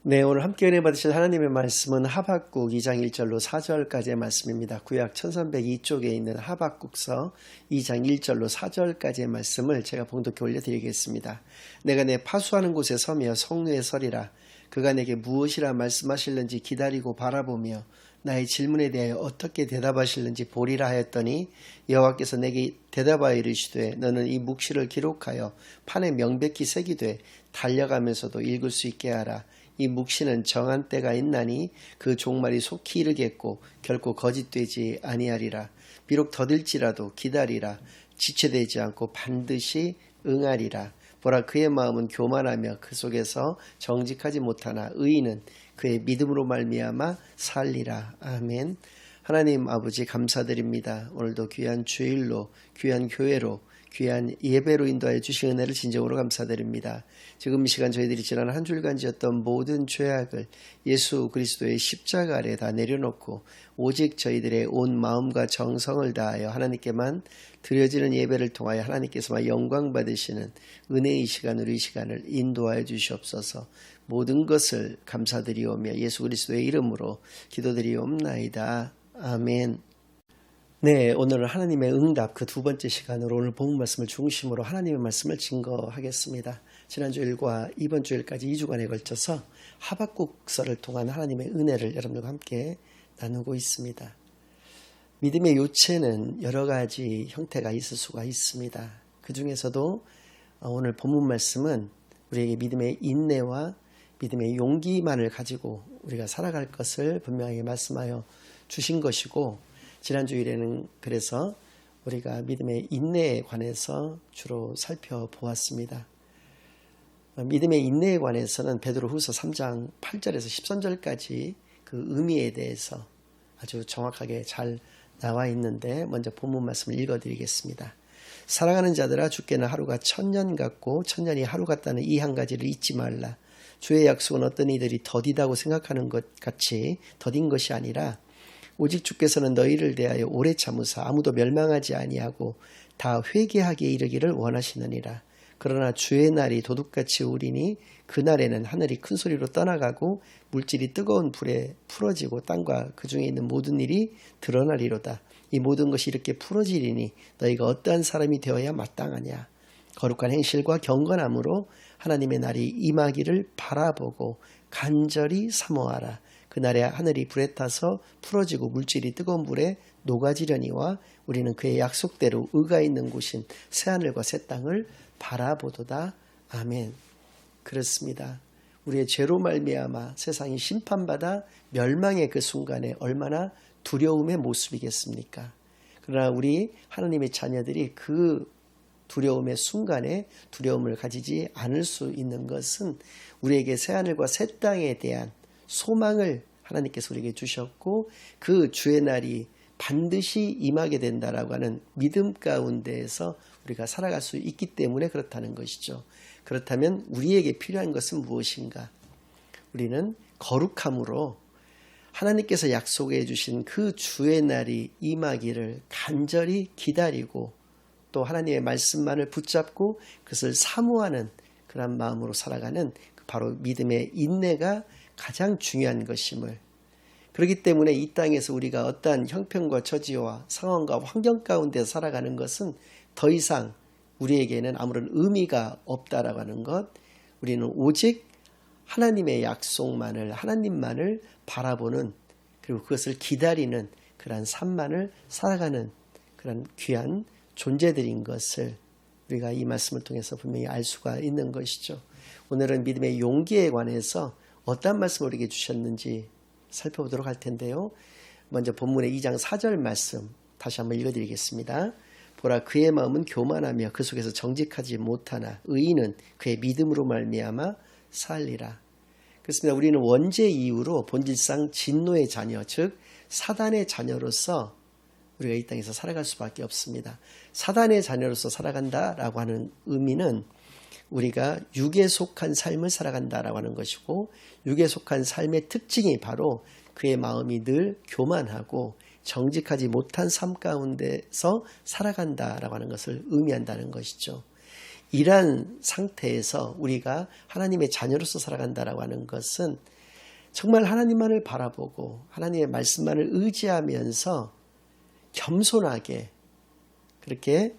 네, 오늘 함께 은혜 받으신 하나님의 말씀은 하박국 2장 1절로 4절까지의 말씀입니다. 구약 1302쪽에 있는 하박국서 2장 1절로 4절까지의 말씀을 제가 봉독해 올려드리겠습니다. 내가 내 파수하는 곳에 서며 성루에 서리라. 그가 내게 무엇이라 말씀하실는지 기다리고 바라보며 나의 질문에 대하여 어떻게 대답하실는지 보리라 하였더니 여호와께서 내게 대답하여 이르시되 너는 이 묵시를 기록하여 판에 명백히 새기되 달려가면서도 읽을 수 있게 하라. 이 묵시는 정한 때가 있나니 그 종말이 속히 이르겠고 결코 거짓되지 아니하리라. 비록 더딜지라도 기다리라. 지체되지 않고 반드시 응하리라. 보라, 그의 마음은 교만하며 그 속에서 정직하지 못하나 의인은 그의 믿음으로 말미암아 살리라. 아멘. 하나님 아버지 감사드립니다. 오늘도 귀한 주일로, 귀한 교회로, 귀한 예배로 인도하여 주신 은혜를 진정으로 감사드립니다. 지금 이 시간 저희들이 지난 한 주일간 지었던 모든 죄악을 예수 그리스도의 십자가 아래 다 내려놓고 오직 저희들의 온 마음과 정성을 다하여 하나님께만 드려지는 예배를 통하여 하나님께서만 영광 받으시는 은혜의 시간으로 이 시간을 인도하여 주시옵소서. 모든 것을 감사드리오며 예수 그리스도의 이름으로 기도드리옵나이다. 아멘. 네, 오늘은 하나님의 응답 그 두 번째 시간으로 오늘 본문 말씀을 중심으로 하나님의 말씀을 증거하겠습니다. 지난 주일과 이번 주일까지 2주간에 걸쳐서 하박국서를 통한 하나님의 은혜를 여러분들과 함께 나누고 있습니다. 믿음의 요체는 여러 가지 형태가 있을 수가 있습니다. 그 중에서도 오늘 본문 말씀은 우리에게 믿음의 인내와 믿음의 용기만을 가지고 우리가 살아갈 것을 분명하게 말씀하여 주신 것이고, 지난주일에는 그래서 우리가 믿음의 인내에 관해서 주로 살펴보았습니다. 믿음의 인내에 관해서는 베드로후서 3장 8절에서 13절까지 그 의미에 대해서 아주 정확하게 잘 나와 있는데 먼저 본문 말씀을 읽어드리겠습니다. 사랑하는 자들아, 주께는 하루가 1000년 같고 1000년이 하루 같다는 이 한 가지를 잊지 말라. 주의 약속은 어떤 이들이 더디다고 생각하는 것 같이 더딘 것이 아니라 오직 주께서는 너희를 대하여 오래 참으사 아무도 멸망하지 아니하고 다 회개하게 이르기를 원하시느니라. 그러나 주의 날이 도둑같이 오리니 그날에는 하늘이 큰 소리로 떠나가고 물질이 뜨거운 불에 풀어지고 땅과 그 중에 있는 모든 일이 드러나리로다. 이 모든 것이 이렇게 풀어지리니 너희가 어떠한 사람이 되어야 마땅하냐. 거룩한 행실과 경건함으로 하나님의 날이 임하기를 바라보고 간절히 사모하라. 그날에 하늘이 불에 타서 풀어지고 물질이 뜨거운 불에 녹아지려니와 우리는 그의 약속대로 의가 있는 곳인 새하늘과 새 땅을 바라보도다. 아멘. 그렇습니다. 우리의 죄로 말미암아 세상이 심판받아 멸망의 그 순간에 얼마나 두려움의 모습이겠습니까? 그러나 우리 하나님의 자녀들이 그 두려움의 순간에 두려움을 가지지 않을 수 있는 것은 우리에게 새하늘과 새 땅에 대한 소망을 하나님께서 우리에게 주셨고 그 주의 날이 반드시 임하게 된다라고 하는 믿음 가운데에서 우리가 살아갈 수 있기 때문에 그렇다는 것이죠. 그렇다면 우리에게 필요한 것은 무엇인가? 우리는 거룩함으로 하나님께서 약속해 주신 그 주의 날이 임하기를 간절히 기다리고 또 하나님의 말씀만을 붙잡고 그것을 사모하는 그런 마음으로 살아가는 바로 믿음의 인내가 가장 중요한 것임을, 그렇기 때문에 이 땅에서 우리가 어떠한 형편과 처지와 상황과 환경 가운데 살아가는 것은 더 이상 우리에게는 아무런 의미가 없다라고 하는 것, 우리는 오직 하나님의 약속만을, 하나님만을 바라보는, 그리고 그것을 기다리는 그러한 삶만을 살아가는 그런 귀한 존재들인 것을 우리가 이 말씀을 통해서 분명히 알 수가 있는 것이죠. 오늘은 믿음의 용기에 관해서 어떤 말씀을 우리에게 주셨는지 살펴보도록 할 텐데요. 먼저 본문의 2장 4절 말씀 다시 한번 읽어드리겠습니다. 보라, 그의 마음은 교만하며 그 속에서 정직하지 못하나 의인은 그의 믿음으로 말미암아 살리라. 그렇습니다. 우리는 원죄 이후로 본질상 진노의 자녀, 즉 사단의 자녀로서 우리가 이 땅에서 살아갈 수밖에 없습니다. 사단의 자녀로서 살아간다라고 하는 의미는 우리가 육에 속한 삶을 살아간다라고 하는 것이고, 육에 속한 삶의 특징이 바로 그의 마음이 늘 교만하고 정직하지 못한 삶 가운데서 살아간다라고 하는 것을 의미한다는 것이죠. 이러한 상태에서 우리가 하나님의 자녀로서 살아간다라고 하는 것은 정말 하나님만을 바라보고 하나님의 말씀만을 의지하면서 겸손하게 그렇게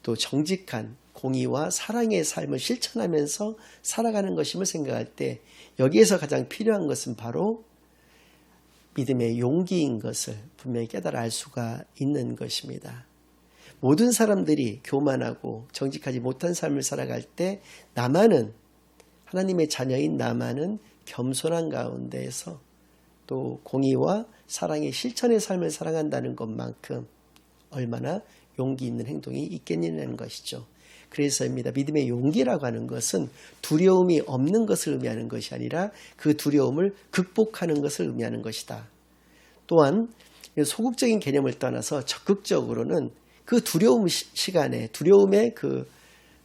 또 정직한 공의와 사랑의 삶을 실천하면서 살아가는 것임을 생각할 때 여기에서 가장 필요한 것은 바로 믿음의 용기인 것을 분명히 깨달아 알 수가 있는 것입니다. 모든 사람들이 교만하고 정직하지 못한 삶을 살아갈 때 나만은 하나님의 자녀인 나만은 겸손한 가운데에서 또 공의와 사랑의 실천의 삶을 살아간다는 것만큼 얼마나 용기 있는 행동이 있겠냐는 것이죠. 그래서입니다. 믿음의 용기라고 하는 것은 두려움이 없는 것을 의미하는 것이 아니라 그 두려움을 극복하는 것을 의미하는 것이다. 또한 소극적인 개념을 떠나서 적극적으로는 그 두려움 시간에 두려움에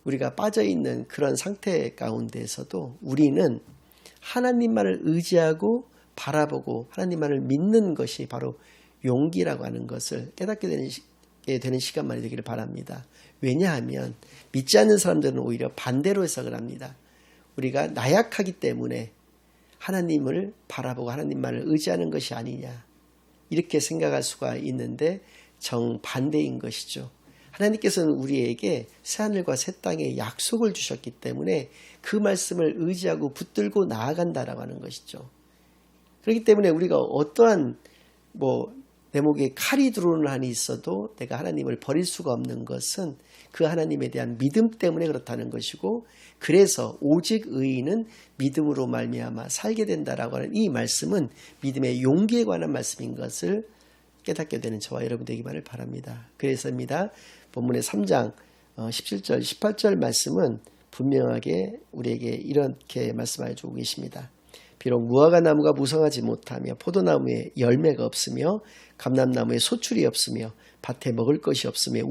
우리가 빠져있는 그런 상태 가운데에서도 우리는 하나님만을 의지하고 바라보고 하나님만을 믿는 것이 바로 용기라고 하는 것을 깨닫게 되는 시간만이 되기를 바랍니다. 왜냐하면 믿지 않는 사람들은 오히려 반대로 해석을 합니다. 우리가 나약하기 때문에 하나님을 바라보고 하나님만을 의지하는 것이 아니냐 이렇게 생각할 수가 있는데 정반대인 것이죠. 하나님께서는 우리에게 새하늘과 새 땅의 약속을 주셨기 때문에 그 말씀을 의지하고 붙들고 나아간다라고 하는 것이죠. 그렇기 때문에 우리가 어떠한 내 목에 칼이 들어오는 한이 있어도 내가 하나님을 버릴 수가 없는 것은 그 하나님에 대한 믿음 때문에 그렇다는 것이고 그래서 오직 의인은 믿음으로 말미암아 살게 된다라고 하는 이 말씀은 믿음의 용기에 관한 말씀인 것을 깨닫게 되는 저와 여러분 되기만을 바랍니다. 그래서입니다. 본문의 3장 17절 18절 말씀은 분명하게 우리에게 이렇게 말씀하여 주고 계십니다. 비록 무화과 나무가 무성하지 못하며 포도나무에 열매가 없으며 감람나무에 소출이 없으며 밭에 먹을 것이 없으며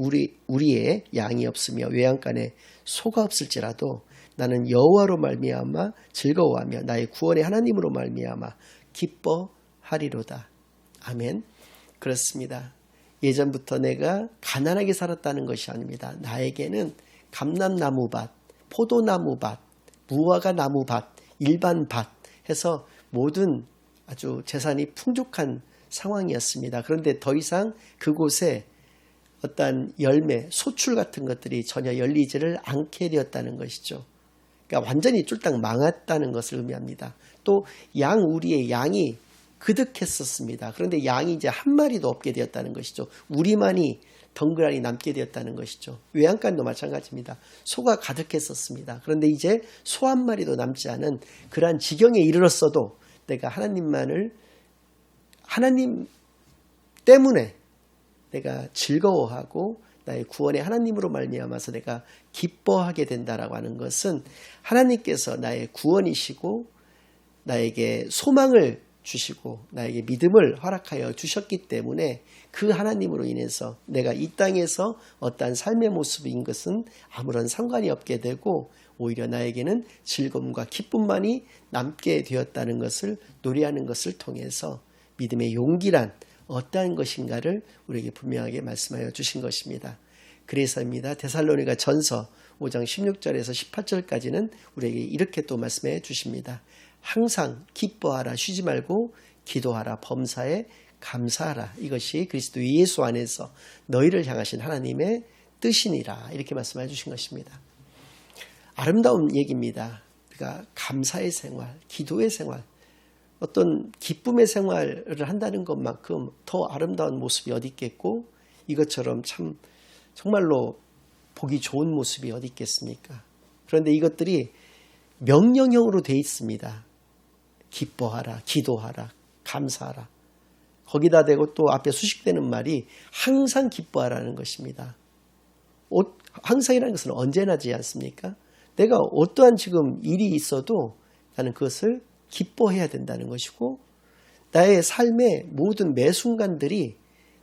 우리의 양이 없으며 외양간에 소가 없을지라도 나는 여호와로 말미암아 즐거워하며 나의 구원의 하나님으로 말미암아 기뻐하리로다. 아멘. 그렇습니다. 예전부터 내가 가난하게 살았다는 것이 아닙니다. 나에게는 감람나무밭, 포도나무밭, 무화과 나무밭, 일반 밭 해서 모든 아주 재산이 풍족한 상황이었습니다. 그런데 더 이상 그곳에 어떤 열매, 소출 같은 것들이 전혀 열리지를 않게 되었다는 것이죠. 그러니까 완전히 쫄딱 망했다는 것을 의미합니다. 또 우리의 양이 그득했었습니다. 그런데 양이 이제 한 마리도 없게 되었다는 것이죠. 우리만이 덩그러니 남게 되었다는 것이죠. 외양간도 마찬가지입니다. 소가 가득했었습니다. 그런데 이제 소 한 마리도 남지 않은 그러한 지경에 이르렀어도 내가 하나님 때문에 내가 즐거워하고 나의 구원의 하나님으로 말미암아서 내가 기뻐하게 된다라고 하는 것은 하나님께서 나의 구원이시고 나에게 소망을 주시고 나에게 믿음을 허락하여 주셨기 때문에 그 하나님으로 인해서 내가 이 땅에서 어떠한 삶의 모습인 것은 아무런 상관이 없게 되고 오히려 나에게는 즐거움과 기쁨만이 남게 되었다는 것을 노래하는 것을 통해서 믿음의 용기란 어떠한 것인가를 우리에게 분명하게 말씀하여 주신 것입니다. 그래서입니다. 데살로니가 전서 5장 16절에서 18절까지는 우리에게 이렇게 또 말씀해 주십니다. 항상 기뻐하라, 쉬지 말고 기도하라, 범사에 감사하라. 이것이 그리스도 예수 안에서 너희를 향하신 하나님의 뜻이니라. 이렇게 말씀해 주신 것입니다. 아름다운 얘기입니다. 그러니까 감사의 생활, 기도의 생활, 어떤 기쁨의 생활을 한다는 것만큼 더 아름다운 모습이 어디 있겠고 이것처럼 참 정말로 보기 좋은 모습이 어디 있겠습니까? 그런데 이것들이 명령형으로 되어 있습니다. 기뻐하라, 기도하라, 감사하라. 거기다 대고 또 앞에 수식되는 말이 항상 기뻐하라는 것입니다. 항상이라는 것은 언제나지 않습니까? 내가 어떠한 지금 일이 있어도 나는 그것을 기뻐해야 된다는 것이고 나의 삶의 모든 매 순간들이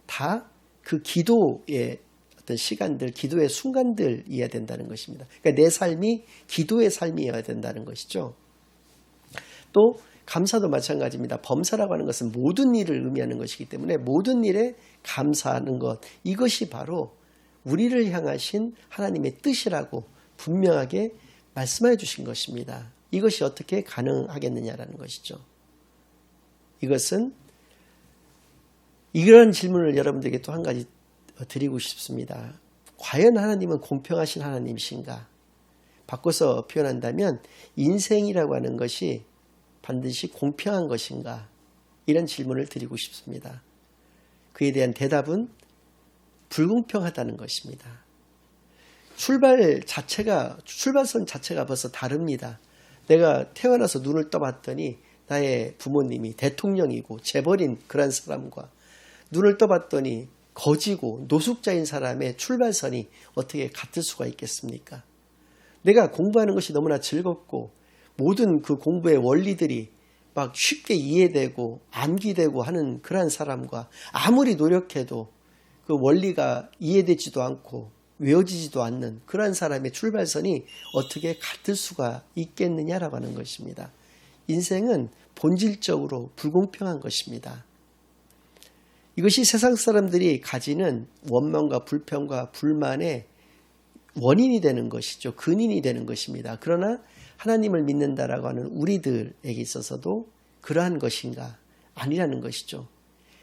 다 그 기도의 어떤 시간들, 기도의 순간들이어야 된다는 것입니다. 그러니까 내 삶이 기도의 삶이어야 된다는 것이죠. 또 감사도 마찬가지입니다. 범사라고 하는 것은 모든 일을 의미하는 것이기 때문에 모든 일에 감사하는 것, 이것이 바로 우리를 향하신 하나님의 뜻이라고 분명하게 말씀해 주신 것입니다. 이것이 어떻게 가능하겠느냐라는 것이죠. 이것은 이런 질문을 여러분들에게 또 한 가지 드리고 싶습니다. 과연 하나님은 공평하신 하나님이신가? 바꿔서 표현한다면 인생이라고 하는 것이 반드시 공평한 것인가? 이런 질문을 드리고 싶습니다. 그에 대한 대답은 불공평하다는 것입니다. 출발선 자체가 벌써 다릅니다. 내가 태어나서 눈을 떠봤더니 나의 부모님이 대통령이고 재벌인 그런 사람과 눈을 떠봤더니 거지고 노숙자인 사람의 출발선이 어떻게 같을 수가 있겠습니까? 내가 공부하는 것이 너무나 즐겁고 모든 그 공부의 원리들이 막 쉽게 이해되고 암기되고 하는 그러한 사람과 아무리 노력해도 그 원리가 이해되지도 않고 외워지지도 않는 그러한 사람의 출발선이 어떻게 같을 수가 있겠느냐라고 하는 것입니다. 인생은 본질적으로 불공평한 것입니다. 이것이 세상 사람들이 가지는 원망과 불평과 불만의 원인이 되는 것이죠. 근인이 되는 것입니다. 그러나 하나님을 믿는다라고 하는 우리들에게 있어서도 그러한 것인가? 아니라는 것이죠.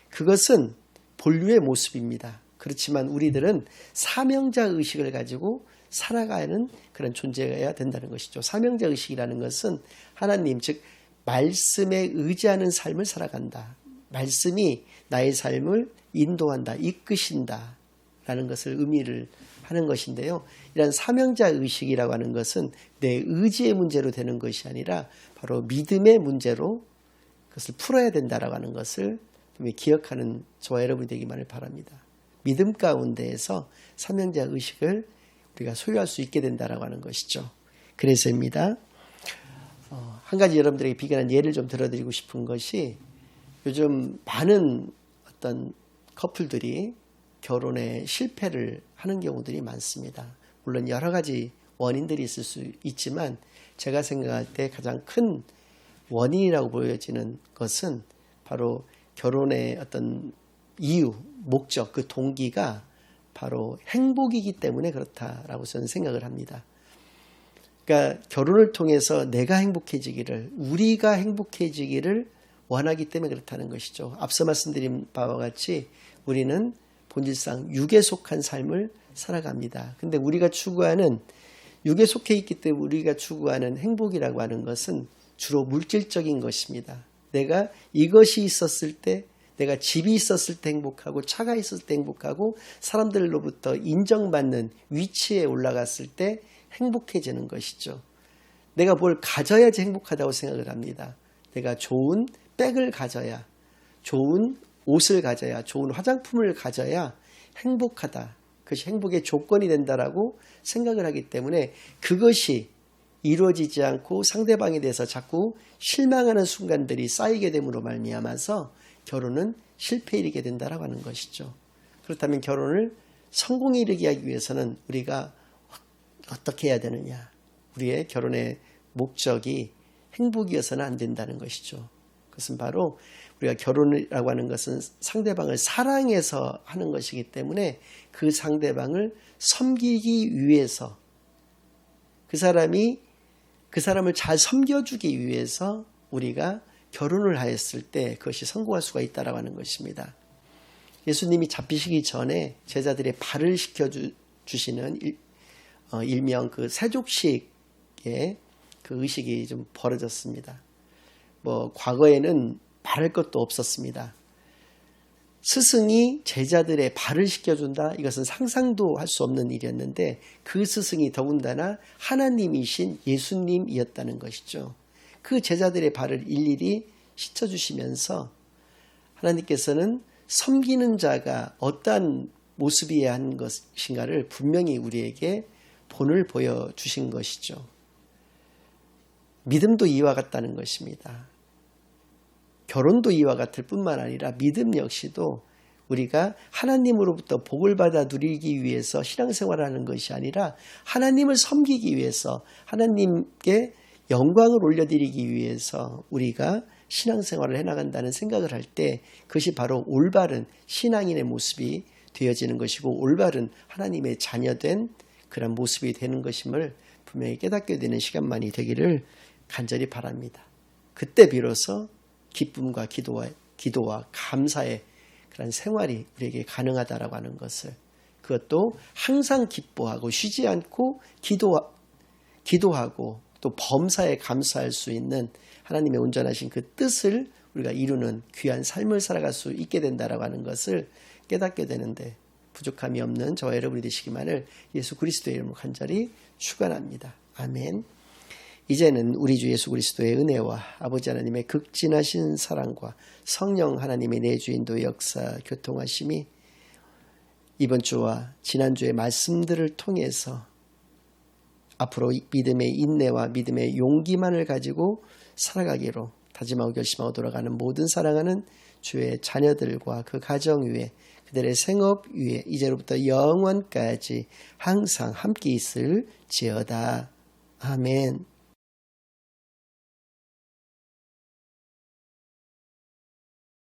그것은 본류의 모습입니다. 그렇지만 우리들은 사명자 의식을 가지고 살아가는 그런 존재여야 된다는 것이죠. 사명자 의식이라는 것은 하나님, 즉 말씀에 의지하는 삶을 살아간다. 말씀이 나의 삶을 인도한다, 이끄신다 라는 것을 의미를 하는 것인데요. 이런 사명자 의식이라고 하는 것은 내 의지의 문제로 되는 것이 아니라 바로 믿음의 문제로 그것을 풀어야 된다라고 하는 것을 기억하는 저와 여러분이 되기만을 바랍니다. 믿음 가운데에서 사명자 의식을 우리가 소유할 수 있게 된다라고 하는 것이죠. 그래서입니다. 한 가지 여러분들에게 비견한 예를 좀 들어드리고 싶은 것이 요즘 많은 어떤 커플들이 결혼에 실패를 하는 경우들이 많습니다. 물론 여러 가지 원인들이 있을 수 있지만 제가 생각할 때 가장 큰 원인이라고 보여지는 것은 바로 결혼의 어떤 이유, 목적, 그 동기가 바로 행복이기 때문에 그렇다라고 저는 생각을 합니다. 그러니까 결혼을 통해서 내가 행복해지기를, 우리가 행복해지기를 원하기 때문에 그렇다는 것이죠. 앞서 말씀드린 바와 같이 우리는 본질상 육에 속한 삶을 살아갑니다. 근데 우리가 추구하는, 육에 속해 있기 때문에 우리가 추구하는 행복이라고 하는 것은 주로 물질적인 것입니다. 내가 이것이 있었을 때, 내가 집이 있었을 때 행복하고 차가 있었을 때 행복하고 사람들로부터 인정받는 위치에 올라갔을 때 행복해지는 것이죠. 내가 뭘 가져야지 행복하다고 생각을 합니다. 내가 좋은 백을 가져야, 좋은 옷을 가져야, 좋은 화장품을 가져야 행복하다. 그것이 행복의 조건이 된다라고 생각을 하기 때문에 그것이 이루어지지 않고 상대방에 대해서 자꾸 실망하는 순간들이 쌓이게 됨으로 말미암아서 결혼은 실패에 이르게 된다라고 하는 것이죠. 그렇다면 결혼을 성공에 이르게 하기 위해서는 우리가 어떻게 해야 되느냐? 우리의 결혼의 목적이 행복이어서는 안 된다는 것이죠. 그것은 바로 우리가 결혼이라고 하는 것은 상대방을 사랑해서 하는 것이기 때문에 그 상대방을 섬기기 위해서 그 사람을 잘 섬겨주기 위해서 우리가 결혼을 하였을 때 그것이 성공할 수가 있다라고 하는 것입니다. 예수님이 잡히시기 전에 제자들의 발을 씻겨주시는 일명 그 세족식의 그 의식이 좀 벌어졌습니다. 과거에는 말할 것도 없었습니다. 스승이 제자들의 발을 씻겨준다? 이것은 상상도 할 수 없는 일이었는데 그 스승이 더군다나 하나님이신 예수님이었다는 것이죠. 그 제자들의 발을 일일이 씻어주시면서 하나님께서는 섬기는 자가 어떠한 모습이어야 하는 것인가를 분명히 우리에게 본을 보여주신 것이죠. 믿음도 이와 같다는 것입니다. 결혼도 이와 같을 뿐만 아니라 믿음 역시도 우리가 하나님으로부터 복을 받아 누리기 위해서 신앙생활을 하는 것이 아니라 하나님을 섬기기 위해서 하나님께 영광을 올려드리기 위해서 우리가 신앙생활을 해나간다는 생각을 할 때 그것이 바로 올바른 신앙인의 모습이 되어지는 것이고 올바른 하나님의 자녀된 그런 모습이 되는 것임을 분명히 깨닫게 되는 시간만이 되기를 간절히 바랍니다. 그때 비로소 기쁨과 기도와 감사의 그런 생활이 우리에게 가능하다라고 하는 것을, 그것도 항상 기뻐하고 쉬지 않고 기도하고 또 범사에 감사할 수 있는 하나님의 온전하신 그 뜻을 우리가 이루는 귀한 삶을 살아갈 수 있게 된다라고 하는 것을 깨닫게 되는데, 부족함이 없는 저와 여러분이 되시기만을 예수 그리스도의 이름으로 간절히 축원합니다. 아멘. 이제는 우리 주 예수 그리스도의 은혜와 아버지 하나님의 극진하신 사랑과 성령 하나님의 내주인도 역사 교통하심이 이번 주와 지난주의 말씀들을 통해서 앞으로 믿음의 인내와 믿음의 용기만을 가지고 살아가기로 다짐하고 결심하고 돌아가는 모든 사랑하는 주의 자녀들과 그 가정 위에, 그들의 생업 위에 이제로부터 영원까지 항상 함께 있을지어다. 아멘.